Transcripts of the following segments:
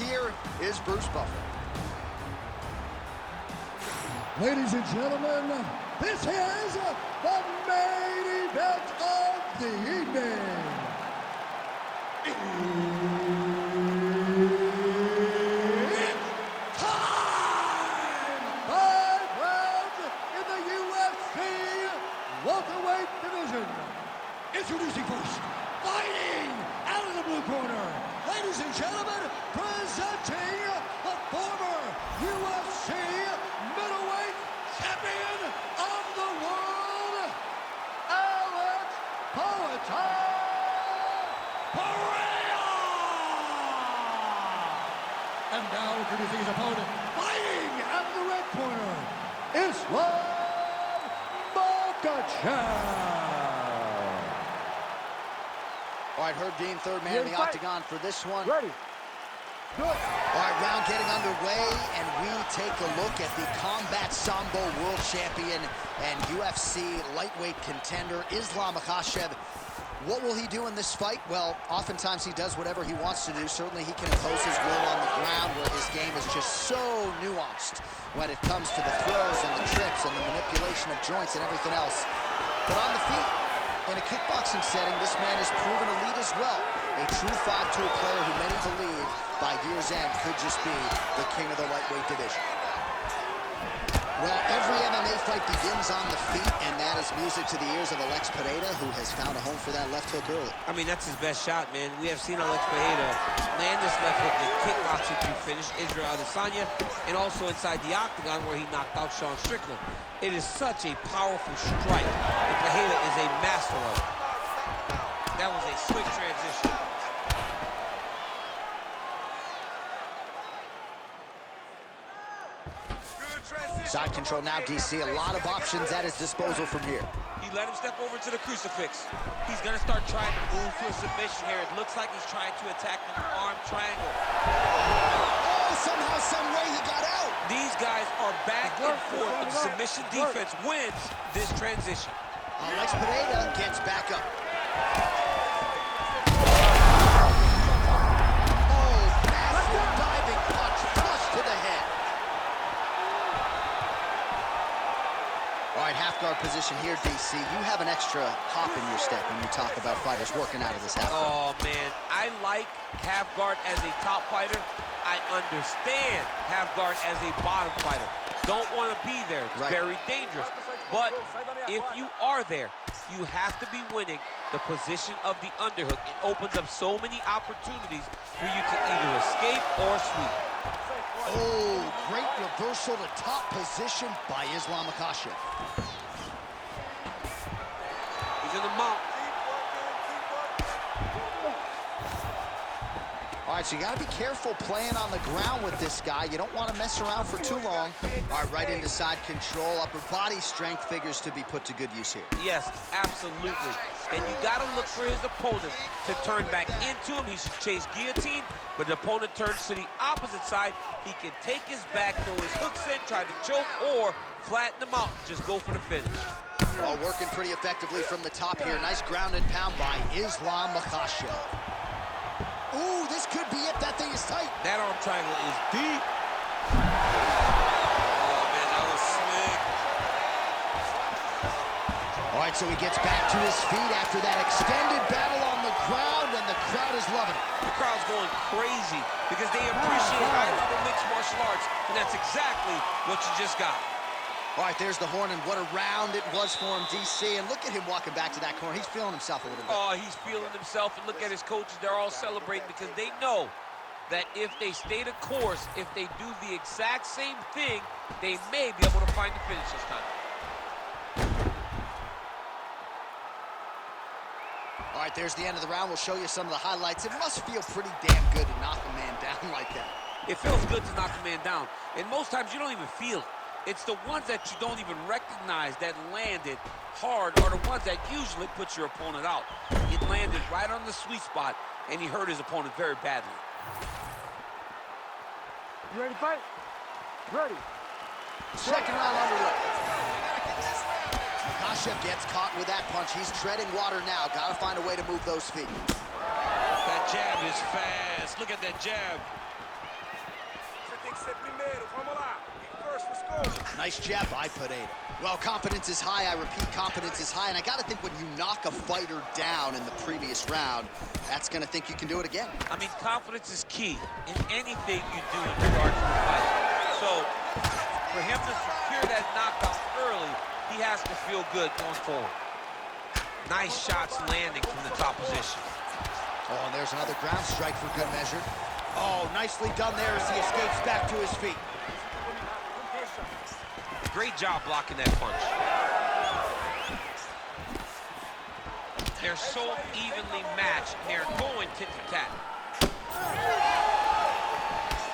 Here is Bruce Buffer. Ladies and gentlemen, this is the main event of the evening. It's time! 5 rounds in the UFC welterweight division. Introducing first, fighting out of the blue corner. Ladies and gentlemen, presenting the former UFC middleweight champion of the world, Alex Pereira! And now introducing his opponent, fighting out of the red corner, Makhachev! All right, Herb Dean, third man in the octagon for this one. Ready. Good. All right, round getting underway, and we take a look at the Combat Sambo World Champion and UFC lightweight contender, Islam Makhachev. What will he do in this fight? Well, oftentimes he does whatever he wants to do. Certainly he can impose his will on the ground, where his game is just so nuanced when it comes to the throws and the trips and the manipulation of joints and everything else. But on the feet, in a kickboxing setting, this man has proven elite as well. A true 5-tool player who many believe by year's end could just be the king of the lightweight division. Well, every MMA fight begins on the feet, and that is music to the ears of Alex Pereira, who has found a home for that left hook early. I mean, that's his best shot, man. We have seen Alex Pereira land this left hook in kickboxing to finish Israel Adesanya, and also inside the octagon where he knocked out Sean Strickland. It is such a powerful strike, and Pereira is a master of it. That was a quick transition. Side control now, DC. A lot of options at his disposal from here. He let him step over to the crucifix. He's going to start trying to move to a submission here. It looks like he's trying to attack the arm triangle. Oh, somehow, some way he got out. These guys are back and forth. The submission defense wins this transition. Alex Pereira gets back up. Oh, massive diving punch, flush to the head. All right, half guard position here, DC. You have an extra hop in your step when you talk about fighters working out of this half guard. Oh, man. I like half guard as a top fighter. I understand half guard as a bottom fighter. Don't want to be there. It's very dangerous. But if you are there, you have to be winning the position of the underhook. It opens up so many opportunities for you to either escape or sweep. Oh, great reversal to top position by Islam Makhachev. He's in the mount. All right, so you got to be careful playing on the ground with this guy. You don't want to mess around for too long. All right, right into side control. Upper body strength figures to be put to good use here. Yes, absolutely. And you got to look for his opponent to turn back into him. He should chase guillotine, but the opponent turns to the opposite side. He can take his back, throw his hooks in, try to choke, or flatten him out. Just go for the finish. Well, working pretty effectively from the top here. Nice ground and pound by Islam Makhachev. Ooh, this could be it. That thing is tight. That arm triangle is deep. Oh, man, that was slick. All right, so he gets back to his feet after that extended battle on the ground, and the crowd is loving it. The crowd's going crazy because they appreciate high-level mixed martial arts, and that's exactly what you just got. All right, there's the horn, and what a round it was for him, DC. And look at him walking back to that corner. He's feeling himself a little bit. Oh, he's feeling himself, and look at his coaches. They're all celebrating because they know that if they stay the course, if they do the exact same thing, they may be able to find the finish this time. All right, there's the end of the round. We'll show you some of the highlights. It must feel pretty damn good to knock a man down like that. It feels good to knock a man down, and most times you don't even feel it. It's the ones that you don't even recognize that landed hard are the ones that usually put your opponent out. It landed right on the sweet spot, and he hurt his opponent very badly. You ready to fight? Ready. Second round underway. Makhachev gets caught with that punch. He's treading water now. Got to find a way to move those feet. That jab is fast. Look at that jab. Nice jab by Pereira. Well, confidence is high. I repeat, confidence is high. And I got to think when you knock a fighter down in the previous round, that's going to think you can do it again. I mean, confidence is key in anything you do in regards to the fight. So, for him to secure that knockout early, he has to feel good going forward. Nice shots landing from the top position. Oh, and there's another ground strike for good measure. Oh, nicely done there as he escapes back to his feet. Great job blocking that punch. They're so evenly matched, they're going tit for tat.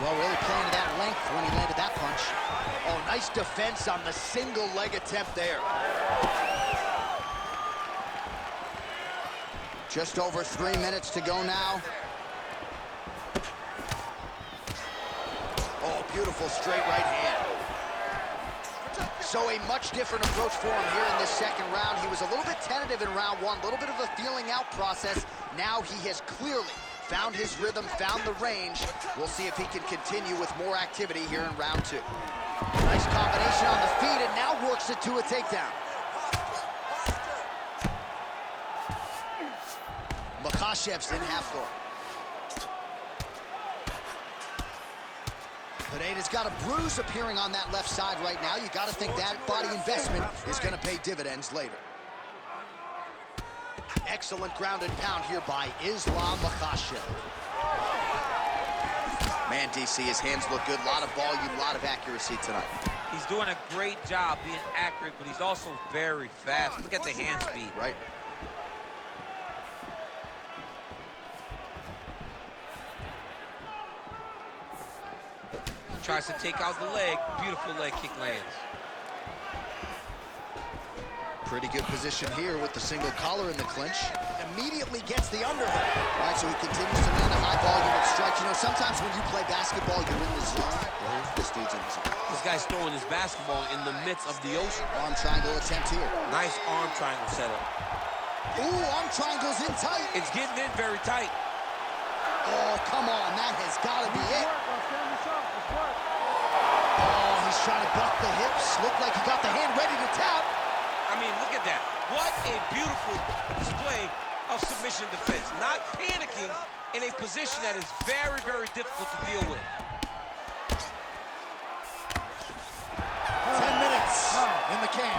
Well, really playing to that length when he landed that punch. Oh, nice defense on the single leg attempt there. Just over 3 minutes to go now. Oh, beautiful straight right hand. So a much different approach for him here in this second round. He was a little bit tentative in round one, a little bit of a feeling out process. Now he has clearly found his rhythm, found the range. We'll see if he can continue with more activity here in round two. Nice combination on the feet, and now works it to a takedown. Makhachev's in half guard. Pereira's got a bruise appearing on that left side right now. You got to think that body investment is going to pay dividends later. Excellent ground and pound here by Islam Makhachev. Man, DC, his hands look good. A lot of volume, a lot of accuracy tonight. He's doing a great job being accurate, but he's also very fast. Look at the hand speed. Right. Tries to take out the leg. Beautiful leg kick lands. Pretty good position here with the single collar in the clinch. Immediately gets the underhook. All right, so he continues to land a high volume of strikes. You know, sometimes when you play basketball, you're in the zone. This dude's in the zone. This guy's throwing his basketball in the midst of the ocean. Arm triangle attempt here. Nice arm triangle setup. Ooh, arm triangle's in tight. It's getting in very tight. Oh, come on, that has got to be it. Oh, he's trying to buck the hips. Looked like he got the hand ready to tap. I mean, look at that. What a beautiful display of submission defense. Not panicking in a position that is very, very difficult to deal with. 10 minutes in the can.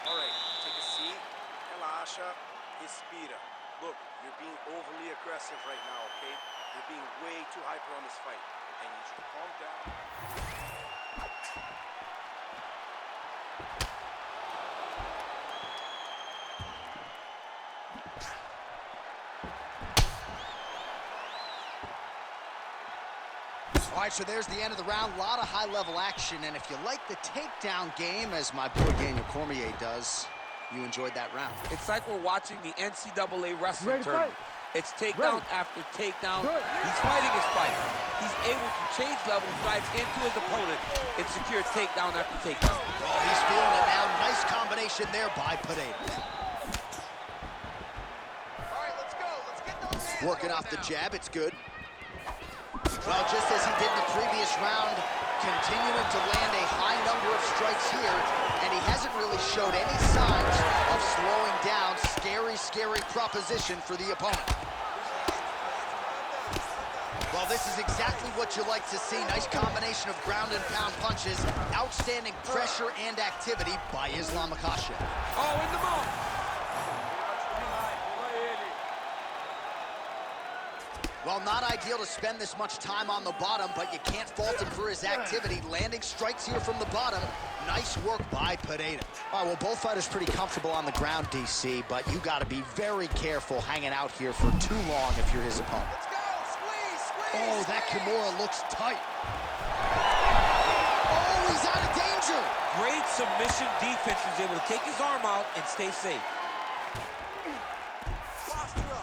All right, take a seat. Relaxa. Respira. Look, you're being overly aggressive right now, okay? You're being way too hyper on this fight. I need you to calm down. All right, so there's the end of the round. A lot of high-level action, and if you like the takedown game, as my boy Daniel Cormier does, you enjoyed that round. It's like we're watching the NCAA wrestling tournament. It's takedown after takedown. He's fighting his fight. He's able to change levels, drive into his opponent, and secure takedown after takedown. Oh, he's feeling it now. Nice combination there by Pereira. All right, let's go. Let's get those hands Working off the jab, it's good. Well, just as he did in the previous round, continuing to land a high number of strikes here, and he hasn't really showed any signs of slowing down. Scary, scary proposition for the opponent. Well, this is exactly what you like to see. Nice combination of ground and pound punches. Outstanding pressure and activity by Islam Makhachev. Oh, in the mouth. Well, not ideal to spend this much time on the bottom, but you can't fault him for his activity. Landing strikes here from the bottom. Nice work by Pereira. All right, well, both fighters pretty comfortable on the ground, DC, but you got to be very careful hanging out here for too long if you're his opponent. Let's go. Squeeze, squeeze. Oh, that Kimura looks tight. Oh, he's out of danger. Great submission defense. He's able to take his arm out and stay safe.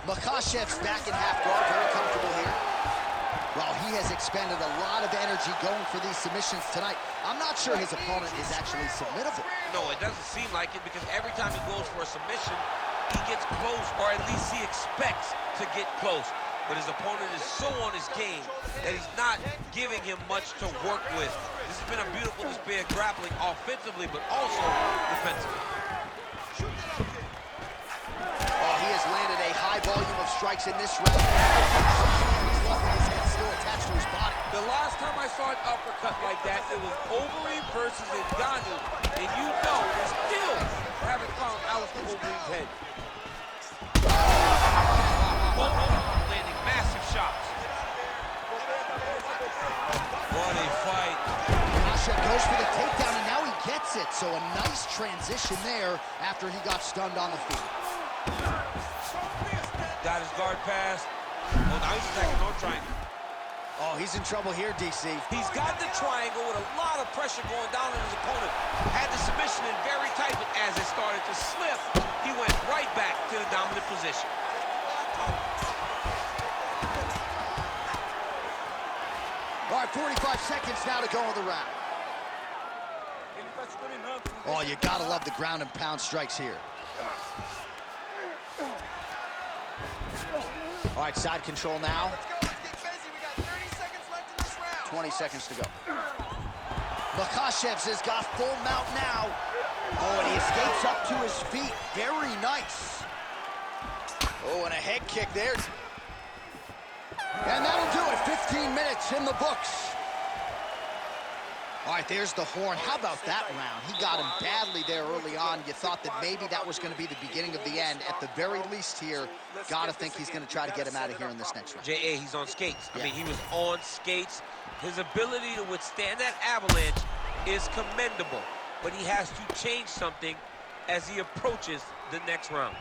Makhachev's back in half guard, very comfortable here. Well, he has expended a lot of energy going for these submissions tonight. I'm not sure his opponent is actually submittable. No, it doesn't seem like it, because every time he goes for a submission, he gets close, or at least he expects to get close. But his opponent is so on his game that he's not giving him much to work with. This has been a beautiful display of grappling offensively, but also defensively. Oh, he has landed a high volume of strikes in this round. He's lucky his head's still attached to his body. The last time I saw an uppercut like that, it was Overeem versus Ngannou, and you know they still haven't found Alistair Overeem's head. Landing massive shots. What a fight. Makhachev goes for the takedown, and now he gets it. So a nice transition there after he got stunned on the feet. Got his guard passed. Oh, now he's attacking no triangle. Oh, he's in trouble here, DC. He's got the triangle with a lot of pressure going down on his opponent. Had the submission in very tight, but as it started to slip, he went right back to the dominant position. All right, 45 seconds now to go in the round. Oh, you gotta love the ground and pound strikes here. All right, side control now. 20 seconds to go. Makhachev has got full mount now. Oh, and he escapes up to his feet. Very nice. Oh, and a head kick there. And that'll do it. 15 minutes in the books. All right, there's the horn. How about that round? He got him badly there early on. You thought that maybe that was going to be the beginning of the end. At the very least here, got to think he's going to try to get him out of here in this next round. J.A., he's on skates. Yeah. I mean, he was on skates. His ability to withstand that avalanche is commendable, but he has to change something as he approaches the next round.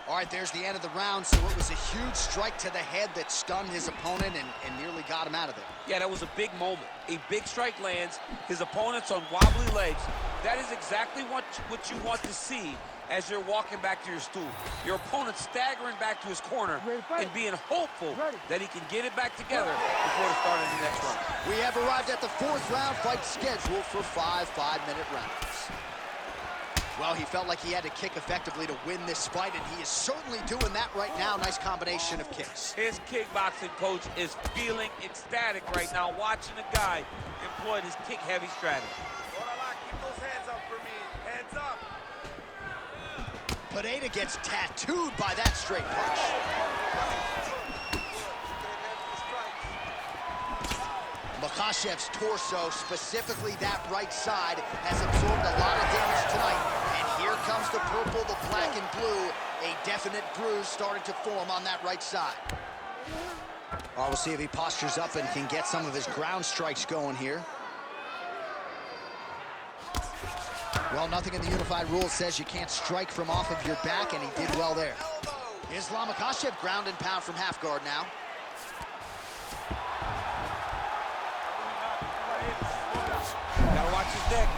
All right, there's the end of the round, so it was a huge strike to the head that stunned his opponent and nearly got him out of there. Yeah, that was a big moment. A big strike lands, his opponent's on wobbly legs. That is exactly what you want to see as you're walking back to your stool. Your opponent staggering back to his corner and being hopeful that he can get it back together before the start of the next round. We have arrived at the fourth round, fight scheduled for 5 5-minute rounds. Well, he felt like he had to kick effectively to win this fight, and he is certainly doing that right now. Nice combination of kicks. His kickboxing coach is feeling ecstatic right now, watching a guy employ this kick-heavy strategy. Keep those hands up for me. Hands up. Pereira gets tattooed by that straight punch. Makhachev's torso, specifically that right side, has absorbed a lot of damage tonight. And here comes the purple, the black, and blue. A definite bruise starting to form on that right side. All right, we'll see if he postures up and can get some of his ground strikes going here. Well, nothing in the unified rules says you can't strike from off of your back, and he did well there. Islam Makhachev ground and pound from half guard now. Gotta watch his neck.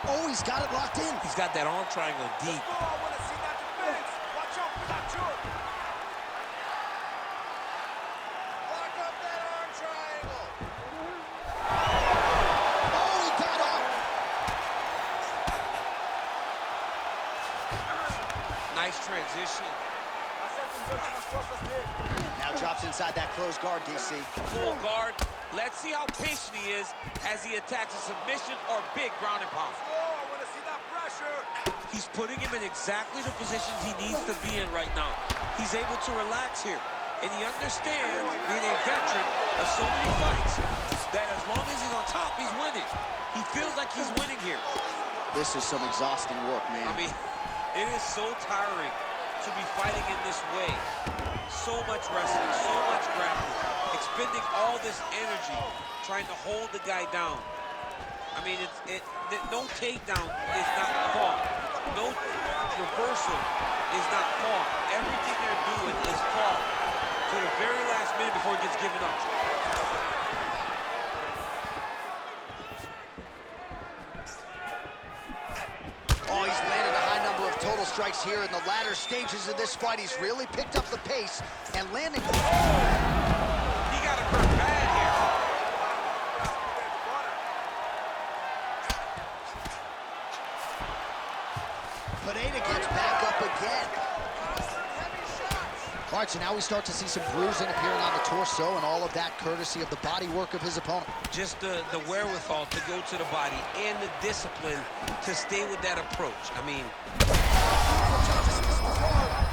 Oh, he's got it locked in. He's got that arm triangle deep. I want to see that defense. Watch out for that choke. Lock up that arm triangle. Oh, he got up. Nice transition. Now drops inside that closed guard, DC. Full guard. Let's see how patient he is as he attacks a submission or big ground and pound. I want to see that pressure. He's putting him in exactly the positions he needs to be in right now. He's able to relax here, and he understands, being a veteran of so many fights, that as long as he's on top, he's winning. He feels like he's winning here. This is some exhausting work, man. I mean, it is so tiring to be fighting in this way. So much wrestling, so much grappling, expending all this energy trying to hold the guy down. I mean, no takedown is not fought. No reversal is not fought. Everything they're doing is fought to the very last minute before it gets given up. Oh, he's landed a high number of total strikes here in the latter stages of this fight. He's really picked up the pace and landing. He got him hurt bad here. Pereira gets back up again. All right, so now we start to see some bruising appearing on the torso, and all of that courtesy of the body work of his opponent. Just the wherewithal to go to the body and the discipline to stay with that approach. I mean,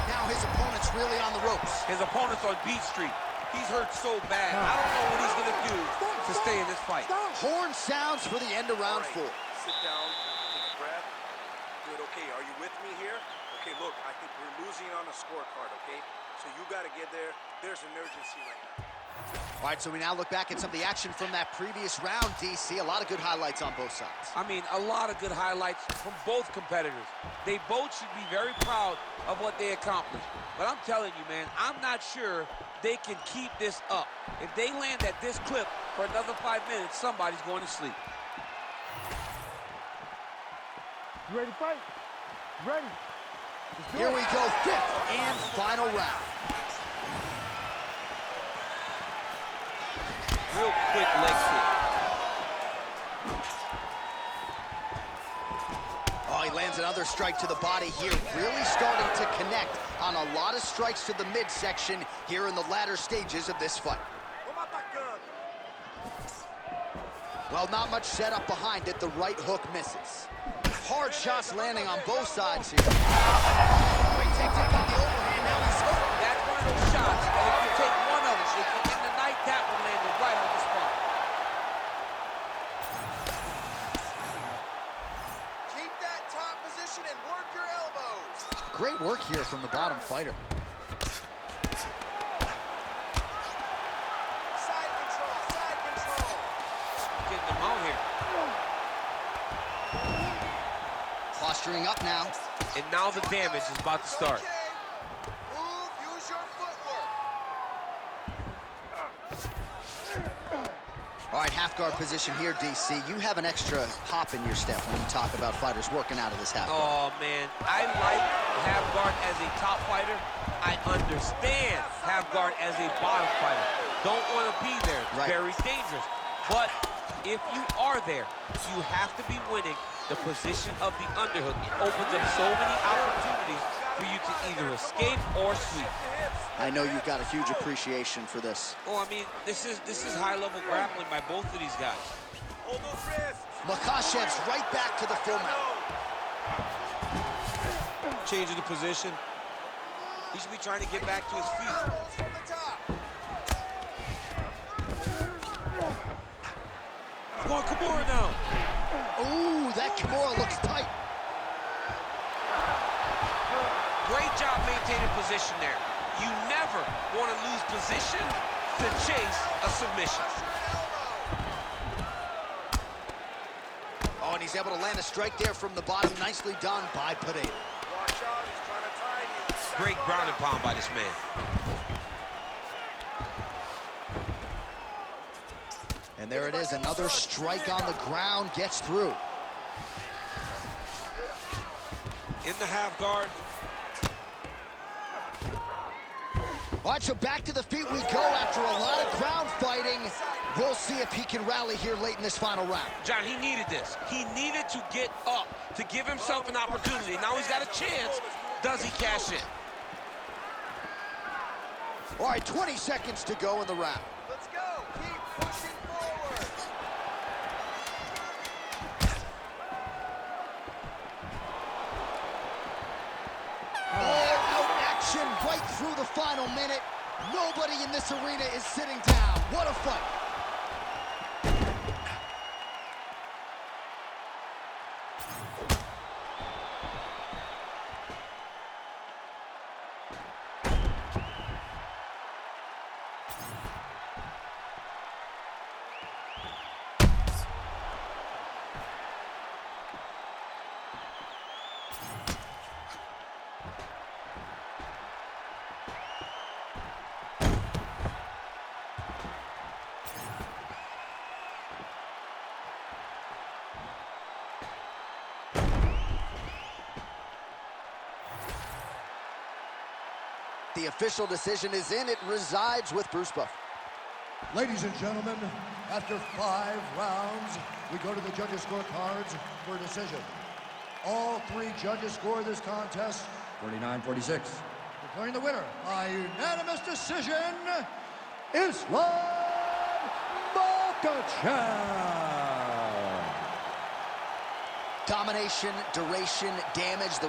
now his opponent's really on the ropes. His opponent's on Beat Street. He's hurt so bad. I don't know what he's going to do to stay in this fight. Horn sounds for the end of round 4. Sit down, take a breath. Good, okay, are you with me here? Okay, look, I think we're losing on the scorecard, okay? So you got to get there. There's an urgency right now. All right, so we now look back at some of the action from that previous round, DC. A lot of good highlights on both sides. I mean, a lot of good highlights from both competitors. They both should be very proud of what they accomplished. But I'm telling you, man, I'm not sure they can keep this up. If they land at this clip for another 5 minutes, somebody's going to sleep. You ready to fight? Ready. Here we go, 5th and final round. Real quick leg kick. Oh, he lands another strike to the body here, really starting to connect on a lot of strikes to the midsection here in the latter stages of this fight. Well, not much setup behind it. The right hook misses. Hard shots landing on both sides here. Great technique on the overhand. Now he's hooked. That's one of those shots that if you take one of them, if you in the night, that one landed right on the spot. Keep that top position and work your elbows. Great work here from the bottom fighter. Side control, side control. Getting them out here. Posturing up now. And now the damage is about to start. Okay. Move, use your footwork. All right, half guard position here, DC. You have an extra hop in your step when you talk about fighters working out of this half guard. Oh, man. I like half guard as a top fighter. I understand half guard as a bottom fighter. Don't want to be there. It's very dangerous. But if you are there, you have to be winning the position of the underhook. It opens up so many opportunities for you to either escape or sweep. I know you've got a huge appreciation for this. Oh, I mean, this is high-level grappling by both of these guys. Hold those wrists. Makhachev's right back to the full mount. Changing the position. He should be trying to get back to his feet. Elbows from the top. He's going Kimura now. Ooh, that Kimura looks tight. Great job maintaining position there. You never want to lose position to chase a submission. Oh, and he's able to land a strike there from the bottom. Nicely done by Pereira. Watch out, he's trying to tie you. Great ground and pound by this man. And there it is, another strike on the ground, gets through. In the half guard. All right, so back to the feet we go after a lot of ground fighting. We'll see if he can rally here late in this final round. John, he needed this. He needed to get up to give himself an opportunity. Now he's got a chance. Does he cash in? All right, 20 seconds to go in the round. Let's go. Keep pushing forward. All-out action right through the final minute. Nobody in this arena is sitting down. What a fight. The official decision is in. It resides with Bruce Buffer. Ladies and gentlemen, after 5 rounds, we go to the judges' scorecards for a decision. All 3 judges score this contest 49-46. Declaring the winner by unanimous decision, Islam Makhachev. Domination, duration, damage. The